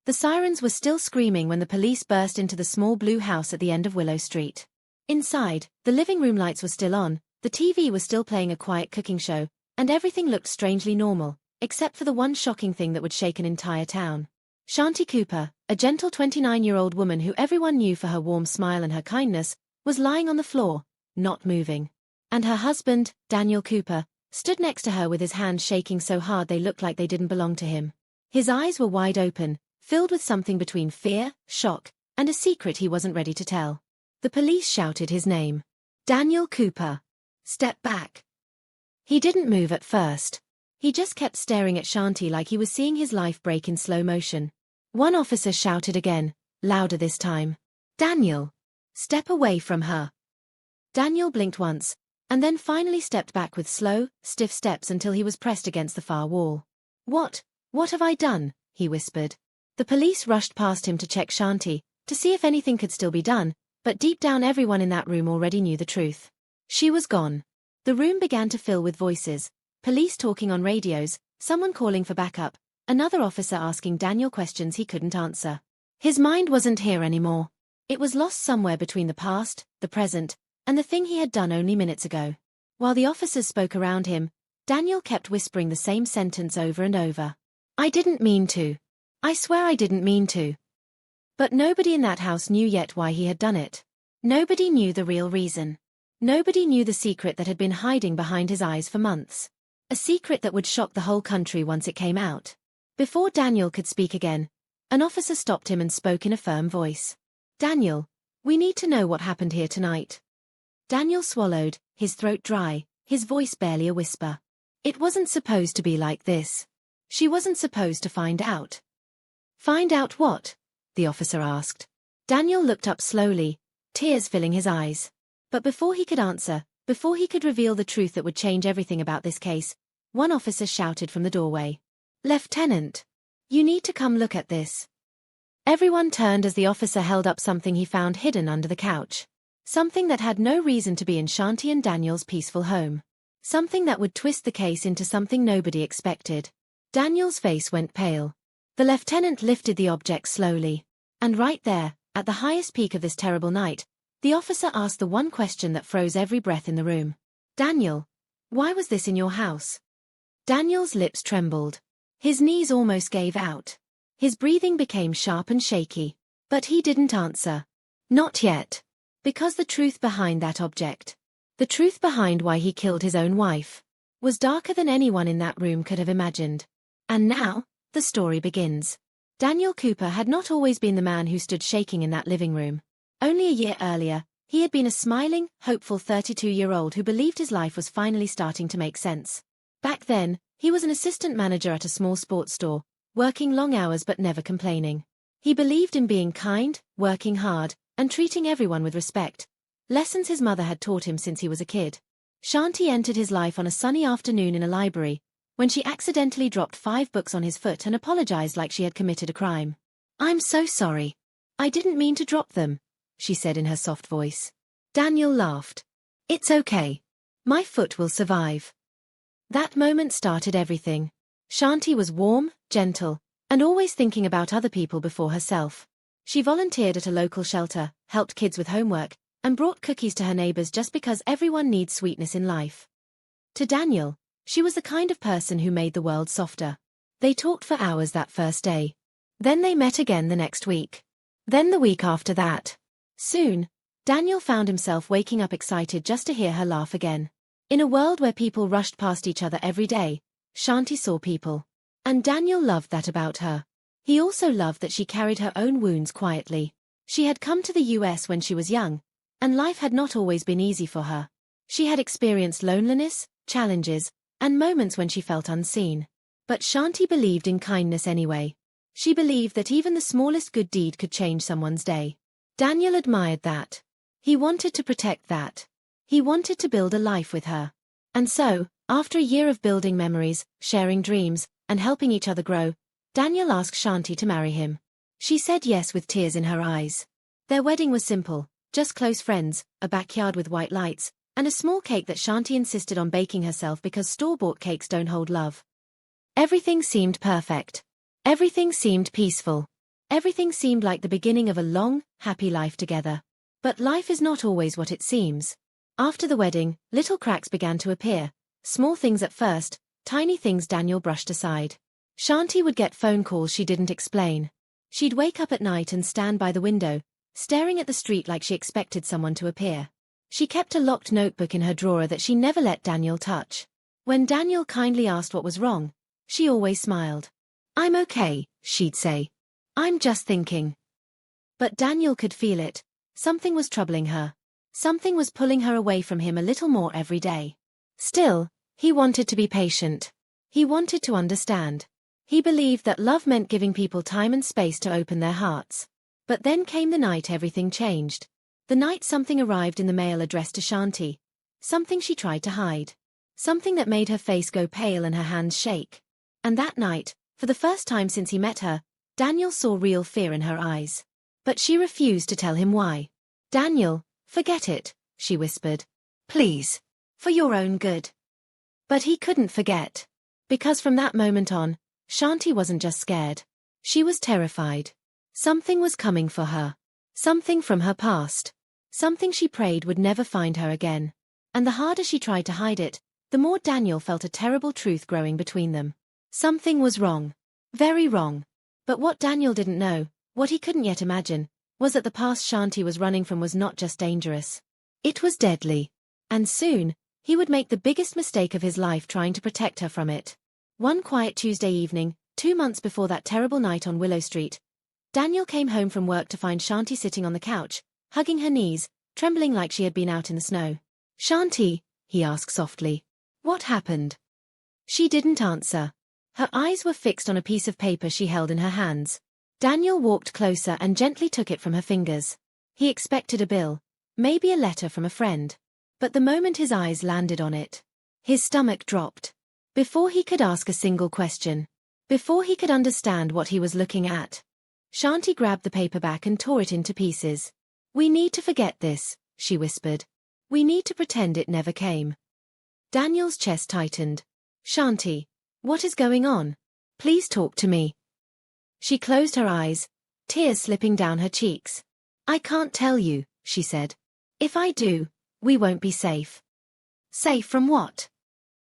The sirens were still screaming when the police burst into the small blue house at the end of Willow Street. Inside, the living room lights were still on, the TV was still playing a quiet cooking show, and everything looked strangely normal, except for the one shocking thing that would shake an entire town. Shanti Cooper, a gentle 29-year-old woman who everyone knew for her warm smile and her kindness, was lying on the floor, not moving. And her husband, Daniel Cooper, stood next to her with his hands shaking so hard they looked like they didn't belong to him. His eyes were wide open, filled with something between fear, shock, and a secret he wasn't ready to tell. The police shouted his name. Daniel Cooper. Step back. He didn't move at first. He just kept staring at Shanti like he was seeing his life break in slow motion. One officer shouted again, louder this time. Daniel. Step away from her. Daniel blinked once, and then finally stepped back with slow, stiff steps until he was pressed against the far wall. What have I done? He whispered. The police rushed past him to check Shanti, to see if anything could still be done, but deep down everyone in that room already knew the truth. She was gone. The room began to fill with voices, police talking on radios, someone calling for backup, another officer asking Daniel questions he couldn't answer. His mind wasn't here anymore. It was lost somewhere between the past, the present, and the thing he had done only minutes ago. While the officers spoke around him, Daniel kept whispering the same sentence over and over. I didn't mean to. I swear I didn't mean to. But nobody in that house knew yet why he had done it. Nobody knew the real reason. Nobody knew the secret that had been hiding behind his eyes for months. A secret that would shock the whole country once it came out. Before Daniel could speak again, an officer stopped him and spoke in a firm voice. Daniel, we need to know what happened here tonight. Daniel swallowed, his throat dry, his voice barely a whisper. It wasn't supposed to be like this. She wasn't supposed to find out. Find out what? The officer asked. Daniel looked up slowly, tears filling his eyes. But before he could answer, before he could reveal the truth that would change everything about this case, one officer shouted from the doorway. Lieutenant! You need to come look at this. Everyone turned as the officer held up something he found hidden under the couch. Something that had no reason to be in Shanti and Daniel's peaceful home. Something that would twist the case into something nobody expected. Daniel's face went pale. The lieutenant lifted the object slowly. And right there, at the highest peak of this terrible night, the officer asked the one question that froze every breath in the room. Daniel, why was this in your house? Daniel's lips trembled. His knees almost gave out. His breathing became sharp and shaky. But he didn't answer. Not yet. Because the truth behind that object, the truth behind why he killed his own wife, was darker than anyone in that room could have imagined. And now, the story begins. Daniel Cooper had not always been the man who stood shaking in that living room. Only a year earlier, he had been a smiling, hopeful 32-year-old who believed his life was finally starting to make sense. Back then, he was an assistant manager at a small sports store, working long hours but never complaining. He believed in being kind, working hard, and treating everyone with respect, lessons his mother had taught him since he was a kid. Shanti entered his life on a sunny afternoon in a library, when she accidentally dropped 5 books on his foot and apologized like she had committed a crime. I'm so sorry. I didn't mean to drop them, she said in her soft voice. Daniel laughed. It's okay. My foot will survive. That moment started everything. Shanti was warm, gentle, and always thinking about other people before herself. She volunteered at a local shelter, helped kids with homework, and brought cookies to her neighbors just because everyone needs sweetness in life. To Daniel, she was the kind of person who made the world softer. They talked for hours that first day. Then they met again the next week. Then the week after that. Soon, Daniel found himself waking up excited just to hear her laugh again. In a world where people rushed past each other every day, Shanti saw people. And Daniel loved that about her. He also loved that she carried her own wounds quietly. She had come to the US when she was young, and life had not always been easy for her. She had experienced loneliness, challenges, and moments when she felt unseen. But Shanti believed in kindness anyway. She believed that even the smallest good deed could change someone's day. Daniel admired that. He wanted to protect that. He wanted to build a life with her. And so, after a year of building memories, sharing dreams, and helping each other grow, Daniel asked Shanti to marry him. She said yes with tears in her eyes. Their wedding was simple, just close friends, a backyard with white lights, and a small cake that Shanti insisted on baking herself because store-bought cakes don't hold love. Everything seemed perfect. Everything seemed peaceful. Everything seemed like the beginning of a long, happy life together. But life is not always what it seems. After the wedding, little cracks began to appear. Small things at first, tiny things Daniel brushed aside. Shanti would get phone calls she didn't explain. She'd wake up at night and stand by the window, staring at the street like she expected someone to appear. She kept a locked notebook in her drawer that she never let Daniel touch. When Daniel kindly asked what was wrong, she always smiled. "I'm okay," she'd say. "I'm just thinking." But Daniel could feel it. Something was troubling her. Something was pulling her away from him a little more every day. Still, he wanted to be patient. He wanted to understand. He believed that love meant giving people time and space to open their hearts. But then came the night everything changed. The night something arrived in the mail addressed to Shanti. Something she tried to hide. Something that made her face go pale and her hands shake. And that night, for the first time since he met her, Daniel saw real fear in her eyes. But she refused to tell him why. "Daniel, forget it," she whispered. "Please. For your own good." But he couldn't forget. Because from that moment on, Shanti wasn't just scared. She was terrified. Something was coming for her. Something from her past. Something she prayed would never find her again. And the harder she tried to hide it, the more Daniel felt a terrible truth growing between them. Something was wrong. Very wrong. But what Daniel didn't know, what he couldn't yet imagine, was that the past Shanti was running from was not just dangerous. It was deadly. And soon, he would make the biggest mistake of his life trying to protect her from it. One quiet Tuesday evening, 2 months before that terrible night on Willow Street, Daniel came home from work to find Shanti sitting on the couch, hugging her knees, trembling like she had been out in the snow. "Shanti," he asked softly. "What happened?" She didn't answer. Her eyes were fixed on a piece of paper she held in her hands. Daniel walked closer and gently took it from her fingers. He expected a bill, maybe a letter from a friend. But the moment his eyes landed on it, his stomach dropped. Before he could ask a single question, before he could understand what he was looking at, Shanti grabbed the paperback and tore it into pieces. "We need to forget this," she whispered. "We need to pretend it never came." Daniel's chest tightened. "Shanti, what is going on? Please talk to me." She closed her eyes, tears slipping down her cheeks. "I can't tell you," she said. "If I do, we won't be safe." "Safe from what?"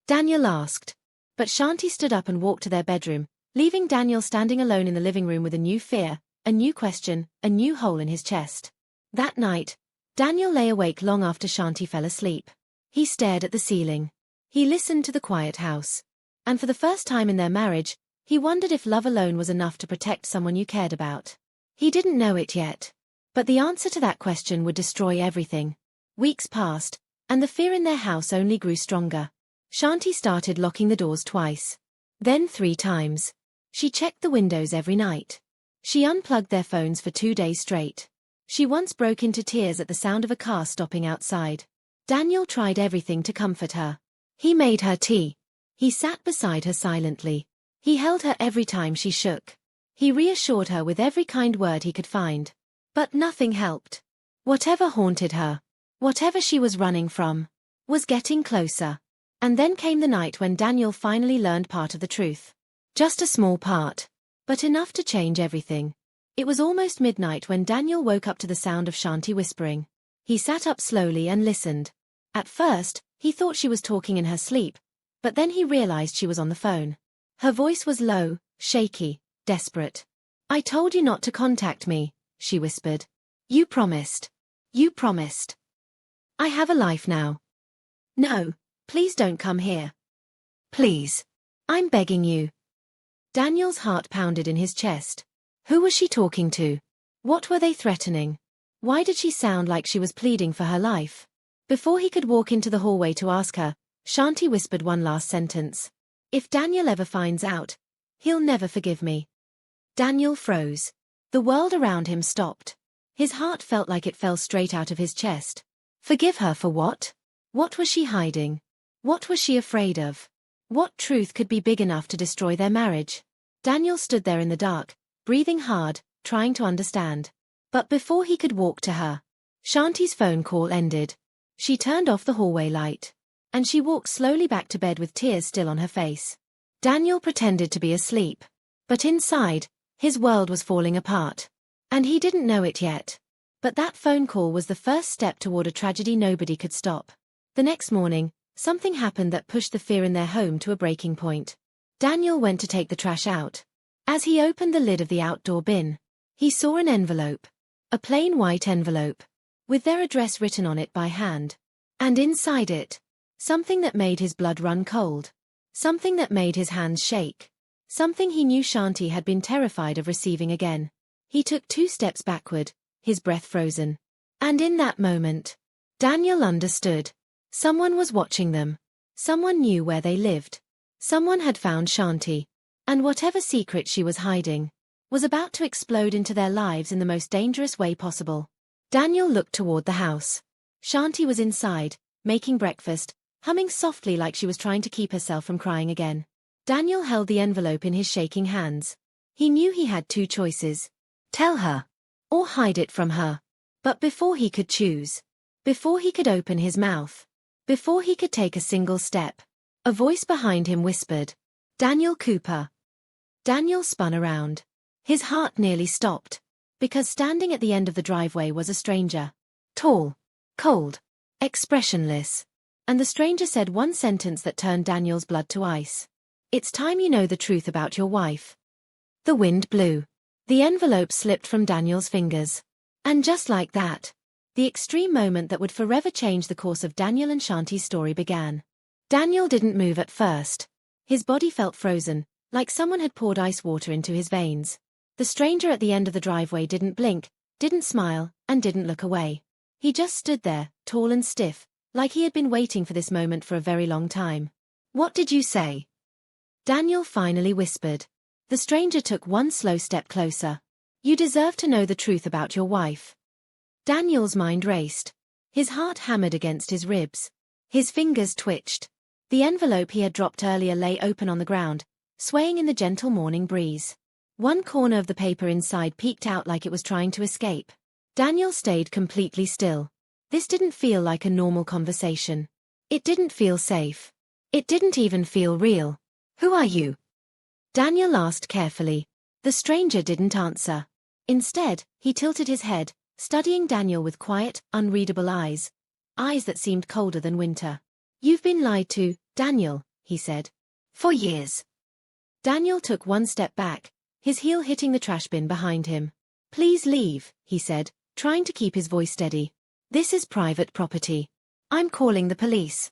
Daniel asked. But Shanti stood up and walked to their bedroom, leaving Daniel standing alone in the living room with a new fear, a new question, a new hole in his chest. That night, Daniel lay awake long after Shanti fell asleep. He stared at the ceiling. He listened to the quiet house. And for the first time in their marriage, he wondered if love alone was enough to protect someone you cared about. He didn't know it yet. But the answer to that question would destroy everything. Weeks passed, and the fear in their house only grew stronger. Shanti started locking the doors twice. Then 3 times. She checked the windows every night. She unplugged their phones for 2 days straight. She once broke into tears at the sound of a car stopping outside. Daniel tried everything to comfort her. He made her tea. He sat beside her silently. He held her every time she shook. He reassured her with every kind word he could find. But nothing helped. Whatever haunted her, whatever she was running from, was getting closer. And then came the night when Daniel finally learned part of the truth. Just a small part, but enough to change everything. It was almost midnight when Daniel woke up to the sound of Shanti whispering. He sat up slowly and listened. At first, he thought she was talking in her sleep, but then he realized she was on the phone. Her voice was low, shaky, desperate. "I told you not to contact me," she whispered. "You promised. You promised. I have a life now. No, please don't come here. Please. I'm begging you." Daniel's heart pounded in his chest. Who was she talking to? What were they threatening? Why did she sound like she was pleading for her life? Before he could walk into the hallway to ask her, Shanti whispered one last sentence. "If Daniel ever finds out, he'll never forgive me." Daniel froze. The world around him stopped. His heart felt like it fell straight out of his chest. Forgive her for what? What was she hiding? What was she afraid of? What truth could be big enough to destroy their marriage? Daniel stood there in the dark, breathing hard, trying to understand. But before he could walk to her, Shanti's phone call ended. She turned off the hallway light. And she walked slowly back to bed with tears still on her face. Daniel pretended to be asleep. But inside, His world was falling apart. And he didn't know it yet. But that phone call was the first step toward a tragedy nobody could stop. The next morning, something happened that pushed the fear in their home to a breaking point. Daniel went to take the trash out. As he opened the lid of the outdoor bin, he saw an envelope. A plain white envelope. With their address written on it by hand. And inside it, something that made his blood run cold. Something that made his hands shake. Something he knew Shanti had been terrified of receiving again. He took 2 steps backward, his breath frozen. And in that moment, Daniel understood. Someone was watching them. Someone knew where they lived. Someone had found Shanti. And whatever secret she was hiding was about to explode into their lives in the most dangerous way possible. Daniel looked toward the house. Shanti was inside, making breakfast, humming softly like she was trying to keep herself from crying again. Daniel held the envelope in his shaking hands. He knew he had 2 choices. Tell her. Or hide it from her. But before he could choose, before he could open his mouth, before he could take a single step, a voice behind him whispered, "Daniel Cooper." Daniel spun around. His heart nearly stopped. Because standing at the end of the driveway was a stranger. Tall, cold, expressionless. And the stranger said one sentence that turned Daniel's blood to ice. "It's time you know the truth about your wife." The wind blew. The envelope slipped from Daniel's fingers. And just like that, the extreme moment that would forever change the course of Daniel and Shanti's story began. Daniel didn't move at first. His body felt frozen, like someone had poured ice water into his veins. The stranger at the end of the driveway didn't blink, didn't smile, and didn't look away. He just stood there, tall and stiff, like he had been waiting for this moment for a very long time. "What did you say?" Daniel finally whispered. The stranger took one slow step closer. "You deserve to know the truth about your wife." Daniel's mind raced. His heart hammered against his ribs. His fingers twitched. The envelope he had dropped earlier lay open on the ground, swaying in the gentle morning breeze. One corner of the paper inside peeked out like it was trying to escape. Daniel stayed completely still. This didn't feel like a normal conversation. It didn't feel safe. It didn't even feel real. "Who are you?" Daniel asked carefully. The stranger didn't answer. Instead, he tilted his head, studying Daniel with quiet, unreadable eyes. Eyes that seemed colder than winter. "You've been lied to, Daniel," he said. "For years." Daniel took one step back, his heel hitting the trash bin behind him. "Please leave," he said, trying to keep his voice steady. "This is private property. I'm calling the police."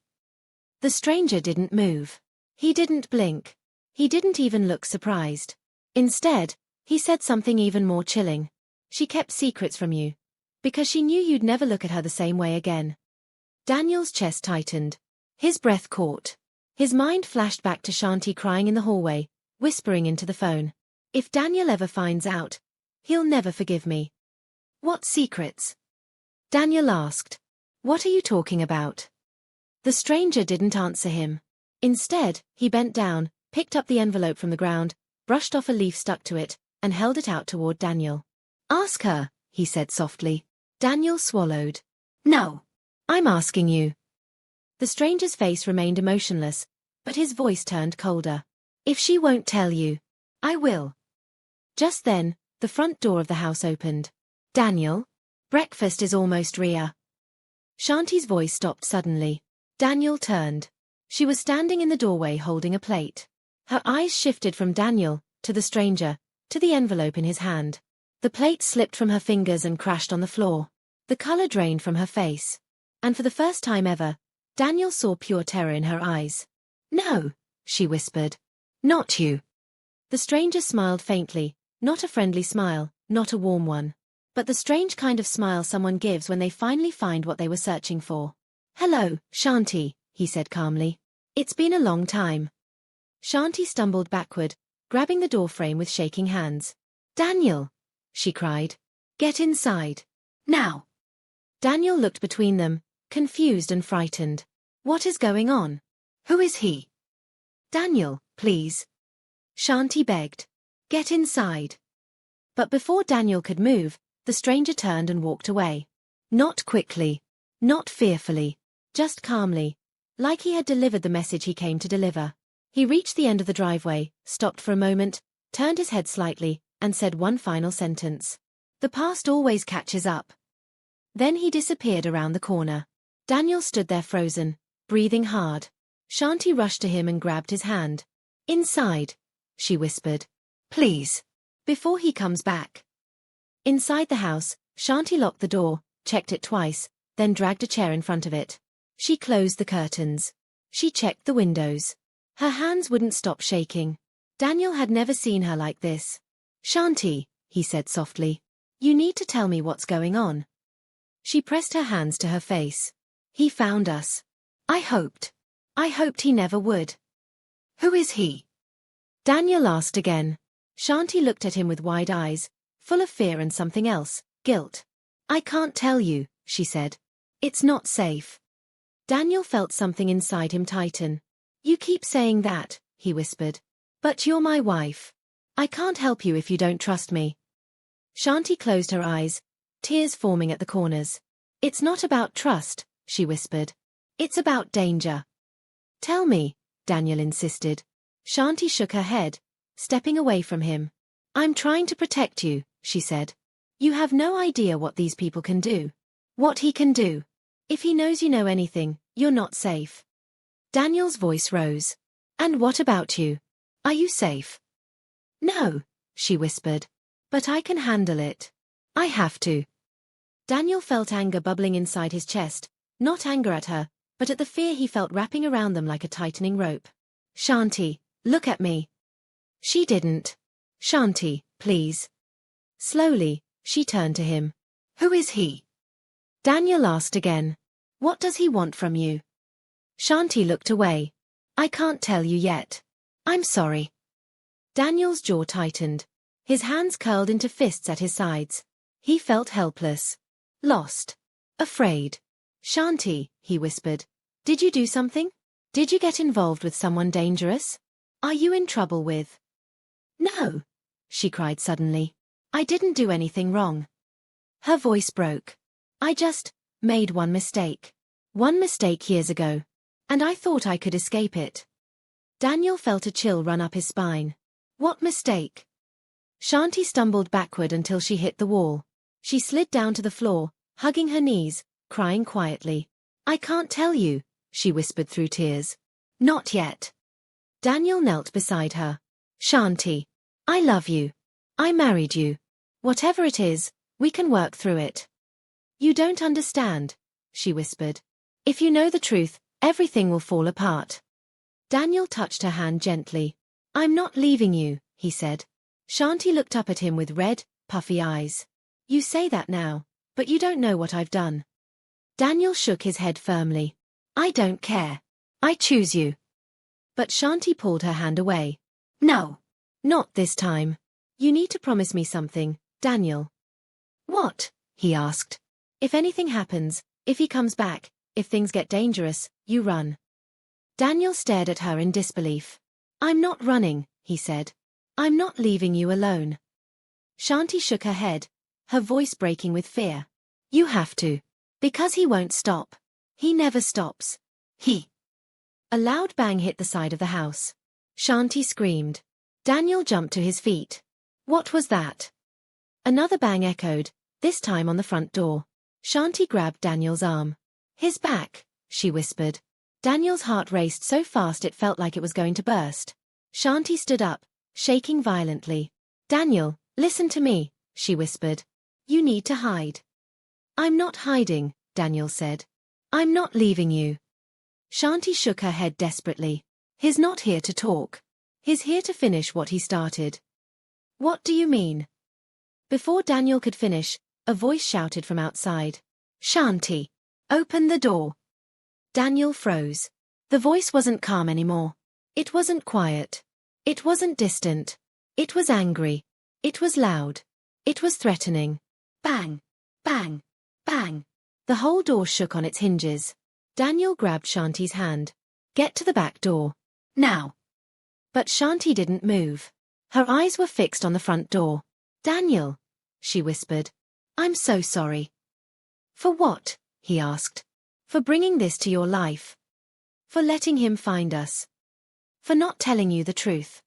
The stranger didn't move. He didn't blink. He didn't even look surprised. Instead, he said something even more chilling. "She kept secrets from you. Because she knew you'd never look at her the same way again." Daniel's chest tightened. His breath caught. His mind flashed back to Shanti crying in the hallway, whispering into the phone. "If Daniel ever finds out, he'll never forgive me." "What secrets?" Daniel asked. "What are you talking about?" The stranger didn't answer him. Instead, he bent down, picked up the envelope from the ground, brushed off a leaf stuck to it, and held it out toward Daniel. "Ask her," he said softly. Daniel swallowed. "No. I'm asking you." The stranger's face remained emotionless, but his voice turned colder. "If she won't tell you, I will." Just then, the front door of the house opened. "Daniel? Breakfast is almost ready." Shanti's voice stopped suddenly. Daniel turned. She was standing in the doorway holding a plate. Her eyes shifted from Daniel, to the stranger, to the envelope in his hand. The plate slipped from her fingers and crashed on the floor. The color drained from her face. And for the first time ever, Daniel saw pure terror in her eyes. "No," she whispered. "Not you." The stranger smiled faintly, not a friendly smile, not a warm one. But the strange kind of smile someone gives when they finally find what they were searching for. "Hello, Shanti," he said calmly. "It's been a long time." Shanti stumbled backward, grabbing the doorframe with shaking hands. "Daniel!" she cried. "Get inside. Now!" Daniel looked between them, confused and frightened. "What is going on? Who is he?" "Daniel, please." Shanti begged. "Get inside." But before Daniel could move, the stranger turned and walked away. Not quickly. Not fearfully. Just calmly. Like he had delivered the message he came to deliver. He reached the end of the driveway, stopped for a moment, turned his head slightly, and said one final sentence. The past always catches up. Then he disappeared around the corner. Daniel stood there frozen, breathing hard. Shanti rushed to him and grabbed his hand. Inside, she whispered. Please. Before he comes back. Inside the house, Shanti locked the door, checked it twice, then dragged a chair in front of it. She closed the curtains. She checked the windows. Her hands wouldn't stop shaking. Daniel had never seen her like this. Shanti, he said softly. You need to tell me what's going on. She pressed her hands to her face. He found us. I hoped he never would. Who is he? Daniel asked again. Shanti looked at him with wide eyes, full of fear and something else, guilt. I can't tell you, she said. It's not safe. Daniel felt something inside him tighten. You keep saying that, he whispered. But you're my wife. I can't help you if you don't trust me. Shanti closed her eyes, tears forming at the corners. It's not about trust, she whispered. It's about danger. Tell me, Daniel insisted. Shanti shook her head, stepping away from him. I'm trying to protect you, she said. You have no idea what these people can do. What he can do. If he knows you know anything, you're not safe. Daniel's voice rose. And what about you? Are you safe? No, she whispered. But I can handle it. I have to. Daniel felt anger bubbling inside his chest, not anger at her, but at the fear he felt wrapping around them like a tightening rope. Shanti, look at me. She didn't. Shanti, please. Slowly, she turned to him. Who is he? Daniel asked again. What does he want from you? Shanti looked away. I can't tell you yet. I'm sorry. Daniel's jaw tightened. His hands curled into fists at his sides. He felt helpless. Lost. Afraid. Shanti, he whispered. Did you do something? Did you get involved with someone dangerous? Are you in trouble with? No, she cried suddenly. I didn't do anything wrong. Her voice broke. I just made one mistake. One mistake years ago. And I thought I could escape it. Daniel felt a chill run up his spine. What mistake? Shanti stumbled backward until she hit the wall. She slid down to the floor, hugging her knees, crying quietly. I can't tell you, she whispered through tears. Not yet. Daniel knelt beside her. Shanti, I love you. I married you. Whatever it is, we can work through it. You don't understand, she whispered. If you know the truth, everything will fall apart. Daniel touched her hand gently. I'm not leaving you, he said. Shanti looked up at him with red, puffy eyes. You say that now, but you don't know what I've done. Daniel shook his head firmly. I don't care. I choose you. But Shanti pulled her hand away. No. Not this time. You need to promise me something, Daniel. What? He asked. If anything happens, if he comes back, if things get dangerous, you run. Daniel stared at her in disbelief. I'm not running, he said. I'm not leaving you alone. Shanti shook her head, her voice breaking with fear. You have to. Because he won't stop. He never stops. A loud bang hit the side of the house. Shanti screamed. Daniel jumped to his feet. What was that? Another bang echoed, this time on the front door. Shanti grabbed Daniel's arm. His back, she whispered. Daniel's heart raced so fast it felt like it was going to burst. Shanti stood up, shaking violently. Daniel, listen to me, she whispered. You need to hide. I'm not hiding, Daniel said. I'm not leaving you. Shanti shook her head desperately. He's not here to talk. He's here to finish what he started. What do you mean? Before Daniel could finish, a voice shouted from outside. Shanti, open the door. Daniel froze. The voice wasn't calm anymore. It wasn't quiet. It wasn't distant. It was angry. It was loud. It was threatening. Bang! Bang! Bang! The whole door shook on its hinges. Daniel grabbed Shanti's hand. Get to the back door. Now! But Shanti didn't move. Her eyes were fixed on the front door. Daniel, she whispered. I'm so sorry. For what? He asked. For bringing this to your life. For letting him find us. For not telling you the truth.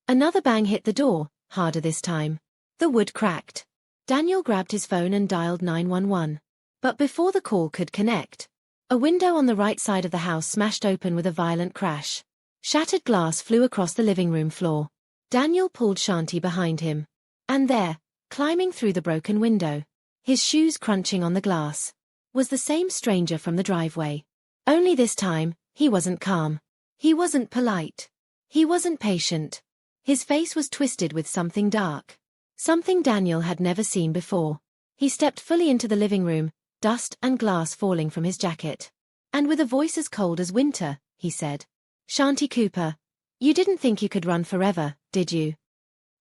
Another bang hit the door, harder this time. The wood cracked. Daniel grabbed his phone and dialed 911. But before the call could connect, a window on the right side of the house smashed open with a violent crash. Shattered glass flew across the living room floor. Daniel pulled Shanti behind him. And there, climbing through the broken window, his shoes crunching on the glass, was the same stranger from the driveway. Only this time, he wasn't calm. He wasn't polite. He wasn't patient. His face was twisted with something dark. Something Daniel had never seen before. He stepped fully into the living room, dust and glass falling from his jacket. And with a voice as cold as winter, he said, "Shanti Cooper, you didn't think you could run forever, did you?"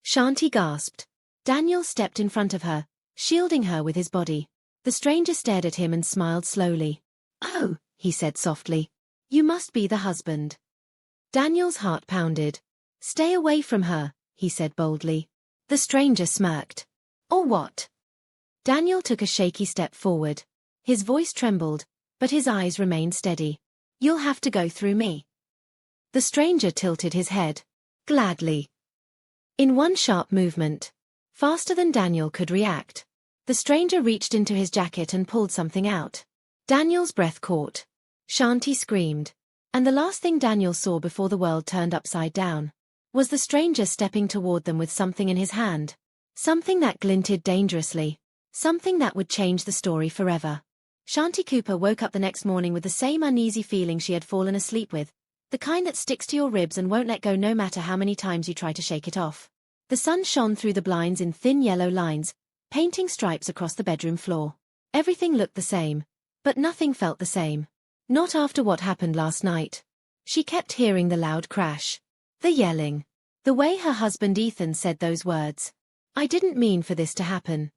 Shanti gasped. Daniel stepped in front of her, shielding her with his body. The stranger stared at him and smiled slowly. "Oh," he said softly. "You must be the husband." Daniel's heart pounded. "Stay away from her," he said boldly. The stranger smirked. "Or what?" Daniel took a shaky step forward. His voice trembled, but his eyes remained steady. "You'll have to go through me." The stranger tilted his head. "Gladly." In one sharp movement, faster than Daniel could react, the stranger reached into his jacket and pulled something out. Daniel's breath caught. Shanti screamed. And the last thing Daniel saw before the world turned upside down was the stranger stepping toward them with something in his hand. Something that glinted dangerously. Something that would change the story forever. Shanti Cooper woke up the next morning with the same uneasy feeling she had fallen asleep with, the kind that sticks to your ribs and won't let go no matter how many times you try to shake it off. The sun shone through the blinds in thin yellow lines, painting stripes across the bedroom floor. Everything looked the same, but nothing felt the same. Not after what happened last night. She kept hearing the loud crash. The yelling. The way her husband Ethan said those words. "I didn't mean for this to happen."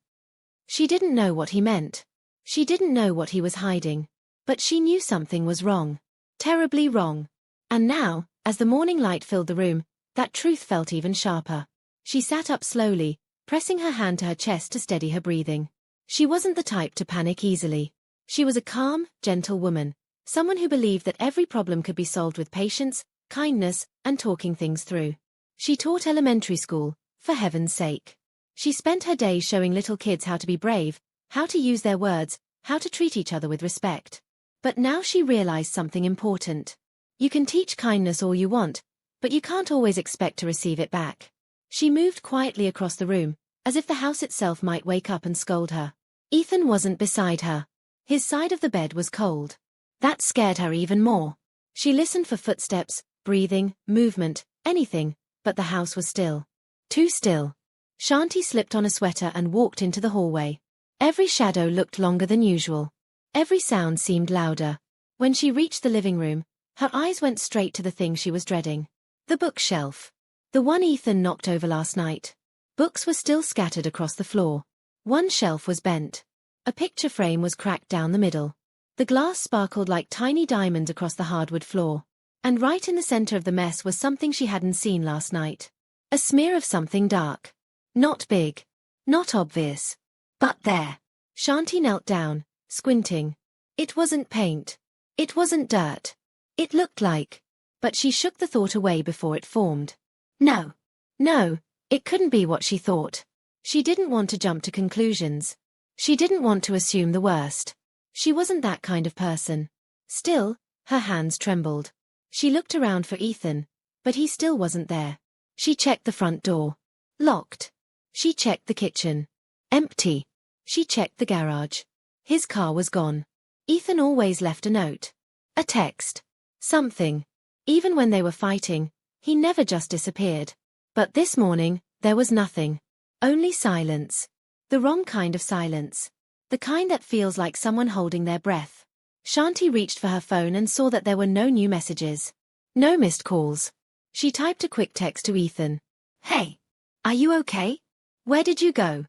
She didn't know what he meant. She didn't know what he was hiding. But she knew something was wrong. Terribly wrong. And now, as the morning light filled the room, that truth felt even sharper. She sat up slowly, pressing her hand to her chest to steady her breathing. She wasn't the type to panic easily. She was a calm, gentle woman. Someone who believed that every problem could be solved with patience, kindness, and talking things through. She taught elementary school, for heaven's sake. She spent her days showing little kids how to be brave, how to use their words, how to treat each other with respect. But now she realized something important. You can teach kindness all you want, but you can't always expect to receive it back. She moved quietly across the room, as if the house itself might wake up and scold her. Ethan wasn't beside her. His side of the bed was cold. That scared her even more. She listened for footsteps, breathing, movement, anything, but the house was still. Too still. Shanti slipped on a sweater and walked into the hallway. Every shadow looked longer than usual. Every sound seemed louder. When she reached the living room, her eyes went straight to the thing she was dreading. The bookshelf. The one Ethan knocked over last night. Books were still scattered across the floor. One shelf was bent. A picture frame was cracked down the middle. The glass sparkled like tiny diamonds across the hardwood floor. And right in the center of the mess was something she hadn't seen last night. A smear of something dark. Not big. Not obvious. But there. Shanti knelt down, squinting. It wasn't paint. It wasn't dirt. It looked like. But she shook the thought away before it formed. No. No, it couldn't be what she thought. She didn't want to jump to conclusions. She didn't want to assume the worst. She wasn't that kind of person. Still, her hands trembled. She looked around for Ethan, but he still wasn't there. She checked the front door. Locked. She checked the kitchen. Empty. She checked the garage. His car was gone. Ethan always left a note. A text. Something. Even when they were fighting, he never just disappeared. But this morning, there was nothing. Only silence. The wrong kind of silence. The kind that feels like someone holding their breath. Shanti reached for her phone and saw that there were no new messages. No missed calls. She typed a quick text to Ethan. "Hey. Are you okay? Where did you go?"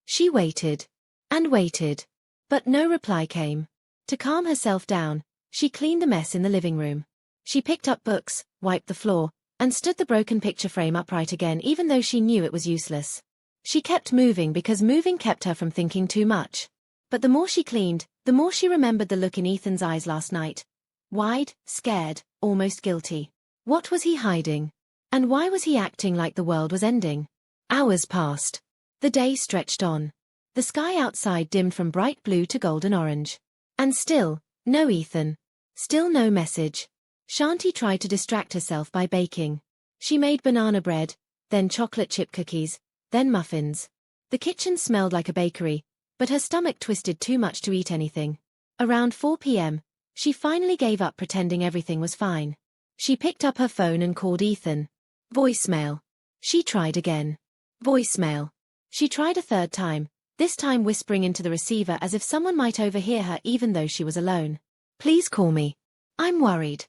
She waited. And waited. But no reply came. To calm herself down, she cleaned the mess in the living room. She picked up books, wiped the floor, and stood the broken picture frame upright again even though she knew it was useless. She kept moving because moving kept her from thinking too much. But the more she cleaned, the more she remembered the look in Ethan's eyes last night. Wide, scared, almost guilty. What was he hiding? And why was he acting like the world was ending? Hours passed. The day stretched on. The sky outside dimmed from bright blue to golden orange. And still, no Ethan. Still no message. Shanti tried to distract herself by baking. She made banana bread, then chocolate chip cookies, then muffins. The kitchen smelled like a bakery, but her stomach twisted too much to eat anything. Around 4 p.m., she finally gave up pretending everything was fine. She picked up her phone and called Ethan. Voicemail. She tried again. Voicemail. She tried a third time, this time whispering into the receiver as if someone might overhear her even though she was alone. Please call me. I'm worried.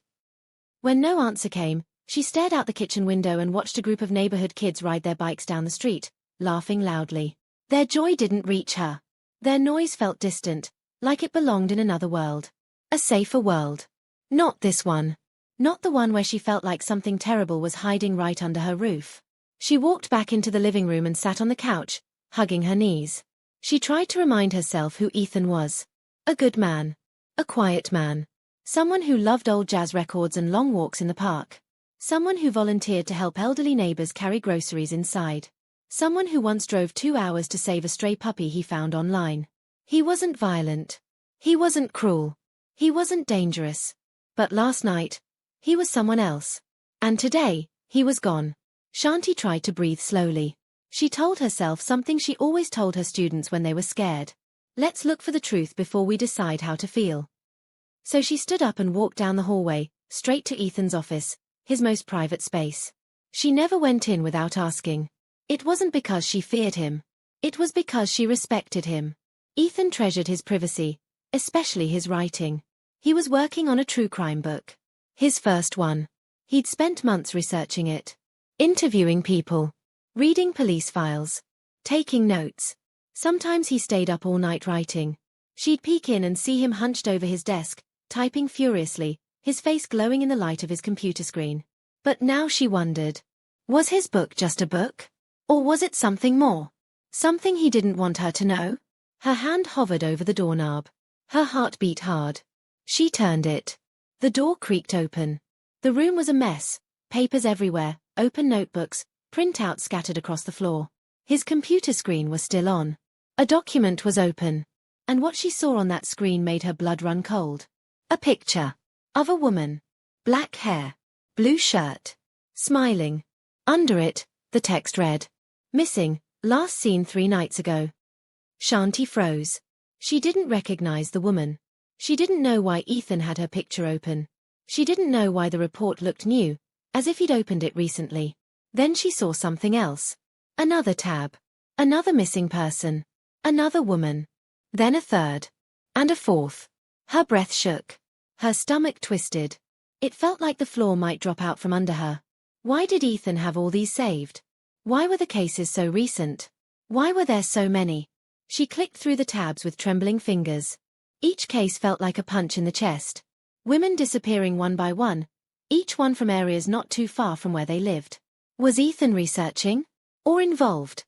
When no answer came, she stared out the kitchen window and watched a group of neighborhood kids ride their bikes down the street, laughing loudly. Their joy didn't reach her. Their noise felt distant, like it belonged in another world. A safer world. Not this one. Not the one where she felt like something terrible was hiding right under her roof. She walked back into the living room and sat on the couch, hugging her knees. She tried to remind herself who Ethan was. A good man. A quiet man. Someone who loved old jazz records and long walks in the park. Someone who volunteered to help elderly neighbors carry groceries inside. Someone who once drove 2 hours to save a stray puppy he found online. He wasn't violent. He wasn't cruel. He wasn't dangerous. But last night, he was someone else. And today, he was gone. Shanti tried to breathe slowly. She told herself something she always told her students when they were scared. Let's look for the truth before we decide how to feel. So she stood up and walked down the hallway, straight to Ethan's office, his most private space. She never went in without asking. It wasn't because she feared him. It was because she respected him. Ethan treasured his privacy, especially his writing. He was working on a true crime book. His first one. He'd spent months researching it. Interviewing people. Reading police files. Taking notes. Sometimes he stayed up all night writing. She'd peek in and see him hunched over his desk, typing furiously, his face glowing in the light of his computer screen. But now she wondered. Was his book just a book? Or was it something more? Something he didn't want her to know? Her hand hovered over the doorknob. Her heart beat hard. She turned it. The door creaked open. The room was a mess, papers everywhere, open notebooks, printouts scattered across the floor. His computer screen was still on. A document was open. And what she saw on that screen made her blood run cold. A picture. Of a woman. Black hair. Blue shirt. Smiling. Under it, the text read. Missing, last seen 3 nights ago. Shanti froze. She didn't recognize the woman. She didn't know why Ethan had her picture open. She didn't know why the report looked new, as if he'd opened it recently. Then she saw something else. Another tab. Another missing person. Another woman. Then a third. And a fourth. Her breath shook. Her stomach twisted. It felt like the floor might drop out from under her. Why did Ethan have all these saved? Why were the cases so recent? Why were there so many? She clicked through the tabs with trembling fingers. Each case felt like a punch in the chest. Women disappearing one by one, each one from areas not too far from where they lived. Was Ethan researching? Or involved?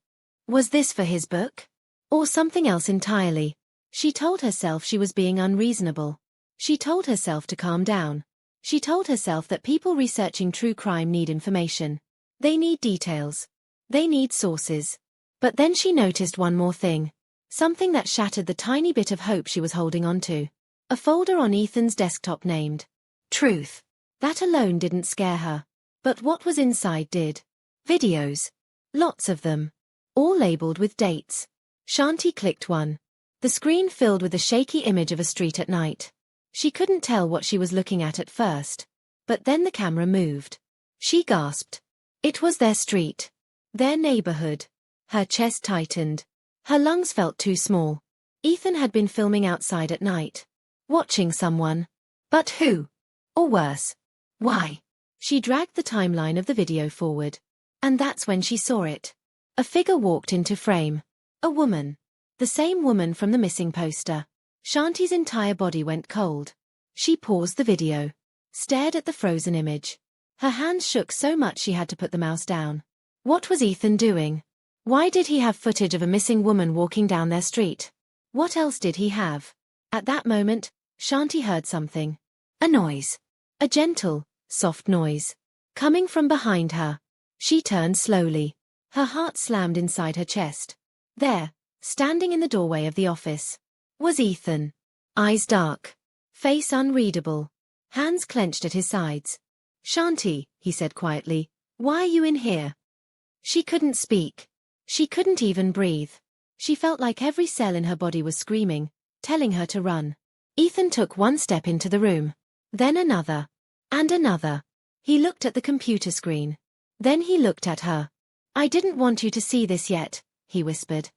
Was this for his book? Or something else entirely? She told herself she was being unreasonable. She told herself to calm down. She told herself that people researching true crime need information. They need details. They need sources. But then she noticed one more thing. Something that shattered the tiny bit of hope she was holding on to. A folder on Ethan's desktop named Truth. That alone didn't scare her. But what was inside did. Videos. Lots of them. All labeled with dates. Shanti clicked one. The screen filled with a shaky image of a street at night. She couldn't tell what she was looking at first. But then the camera moved. She gasped. It was their street. Their neighborhood. Her chest tightened. Her lungs felt too small. Ethan had been filming outside at night. Watching someone. But who? Or worse. Why? She dragged the timeline of the video forward. And that's when she saw it. A figure walked into frame. A woman. The same woman from the missing poster. Shanti's entire body went cold. She paused the video. Stared at the frozen image. Her hands shook so much she had to put the mouse down. What was Ethan doing? Why did he have footage of a missing woman walking down their street? What else did he have? At that moment, Shanti heard something. A noise. A gentle, soft noise. Coming from behind her. She turned slowly. Her heart slammed inside her chest. There, standing in the doorway of the office, was Ethan. Eyes dark. Face unreadable. Hands clenched at his sides. "Shanti," he said quietly, "why are you in here?" She couldn't speak. She couldn't even breathe. She felt like every cell in her body was screaming, telling her to run. Ethan took one step into the room. Then another. And another. He looked at the computer screen. Then he looked at her. "I didn't want you to see this yet," he whispered.